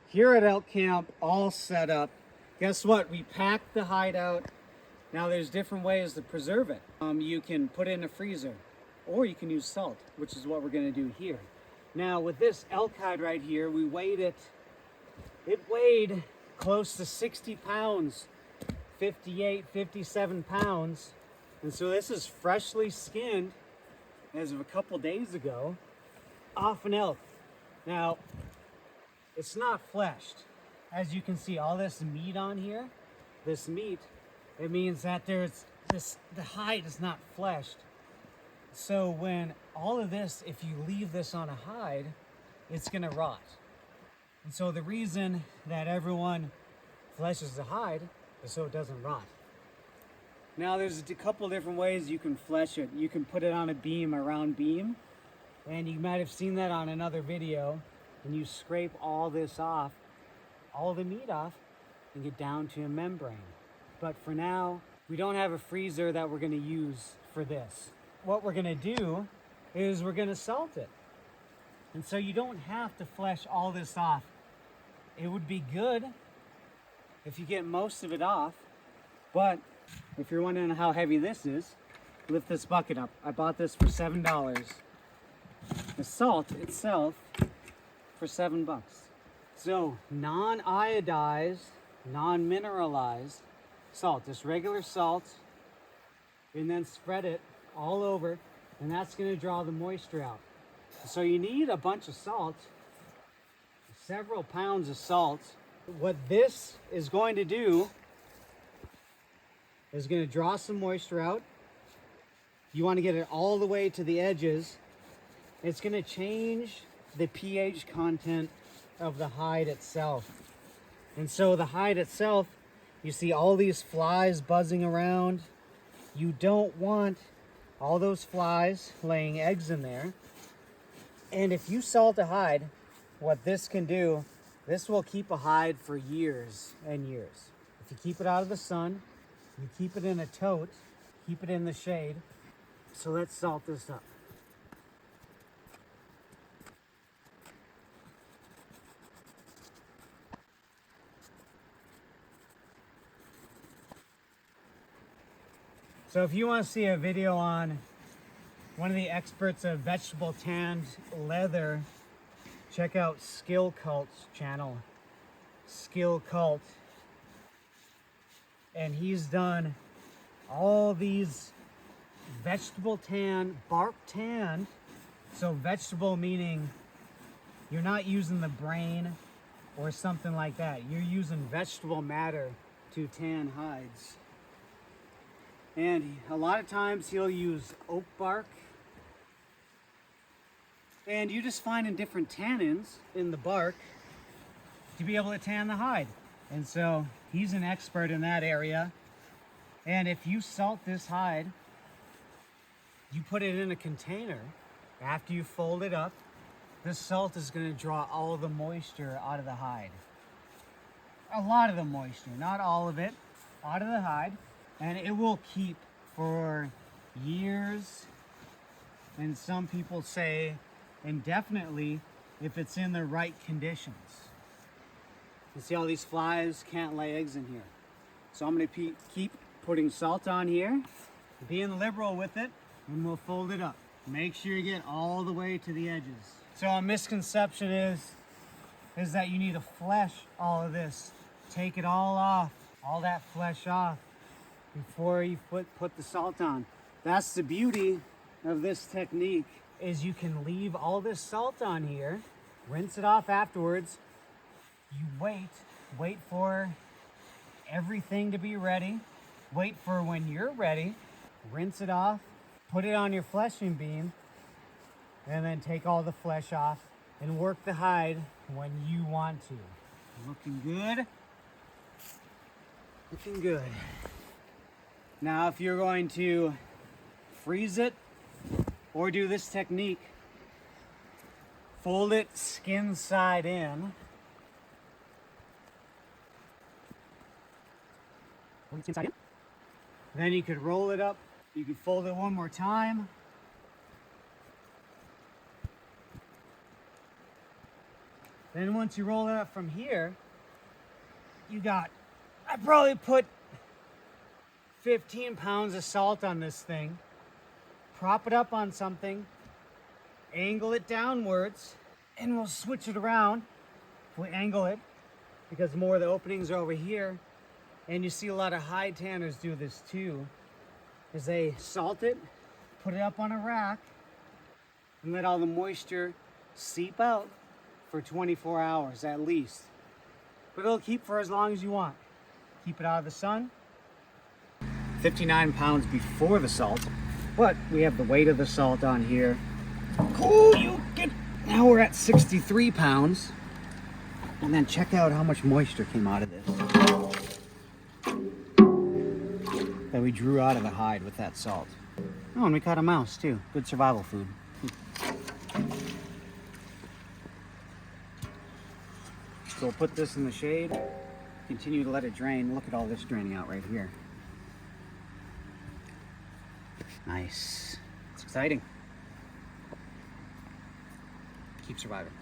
here at elk camp, all set up. Guess what? We packed the hide out. Now there's different ways to preserve it. You can put it in a freezer, or you can use salt, which is what we're gonna do here. Now with this elk hide right here, we weighed it. It weighed close to 60 pounds, 58, 57 pounds. And so this is freshly skinned as of a couple days ago off an elk. Now, it's not fleshed. As you can see, all this meat on here, this meat, it means that the hide is not fleshed. So when all of this, if you leave this on a hide, it's gonna rot. And so the reason that everyone fleshes the hide is so it doesn't rot. Now there's a couple different ways you can flesh it. You can put it on a beam, a round beam, and you might have seen that on another video, and you scrape all this off, all the meat off, and get down to a membrane. But for now, we don't have a freezer that we're gonna use for this. What we're gonna do is we're gonna salt it. And so you don't have to flesh all this off. It would be good if you get most of it off, but if you're wondering how heavy this is, lift this bucket up. I bought this for $7. The salt itself for $7. So non-iodized, non-mineralized salt, just regular salt, and then spread it all over, and that's going to draw the moisture out. So you need a bunch of salt, several pounds of salt. What this is going to do is going to draw some moisture out. You want to get it all the way to the edges. It's going to change the pH content of the hide itself. And so the hide itself, you see all these flies buzzing around. You don't want all those flies laying eggs in there. And if you salt a hide, what this can do, this will keep a hide for years and years. If you keep it out of the sun, you keep it in a tote, keep it in the shade. So let's salt this up. So if you want to see a video on one of the experts of vegetable tanned leather, check out Skill Cult's channel, Skill Cult. And he's done all these vegetable tan, bark tanned. So vegetable meaning you're not using the brain or something like that. You're using vegetable matter to tan hides. And a lot of times he'll use oak bark. And you just find in different tannins in the bark to be able to tan the hide. And so he's an expert in that area. And if you salt this hide, you put it in a container. After you fold it up, this salt is going to draw all of the moisture out of the hide. A lot of the moisture, not all of it, out of the hide. And it will keep for years. And some people say indefinitely if it's in the right conditions. You see all these flies can't lay eggs in here. So I'm going to keep putting salt on here, being liberal with it, and we'll fold it up. Make sure you get all the way to the edges. So a misconception is that you need to flesh all of this. Take it all off, all that flesh off, before you put the salt on. That's the beauty of this technique, is you can leave all this salt on here, rinse it off afterwards. You wait for everything to be ready. Wait for when you're ready, rinse it off, put it on your fleshing beam, and then take all the flesh off and work the hide when you want to. Looking good. Looking good. Now, if you're going to freeze it or do this technique, fold it skin side in. Skin side in. Then you could roll it up. You could fold it one more time. Then once you roll it up from here, you got, I probably put 15 pounds of salt on this thing. Prop it up on something, angle it downwards, and we'll switch it around. If we angle it, because more of the openings are over here, and you see a lot of hide tanners do this too, is they salt it, put it up on a rack, and let all the moisture seep out for 24 hours at least. But it'll keep for as long as you want. Keep it out of the sun. 59 pounds before the salt, but we have the weight of the salt on here. Cool, you get, now we're at 63 pounds. And then check out how much moisture came out of this. That we drew out of the hide with that salt. Oh, and we caught a mouse too. Good survival food. So we'll put this in the shade, continue to let it drain. Look at all this draining out right here. Nice. It's exciting. Keep surviving.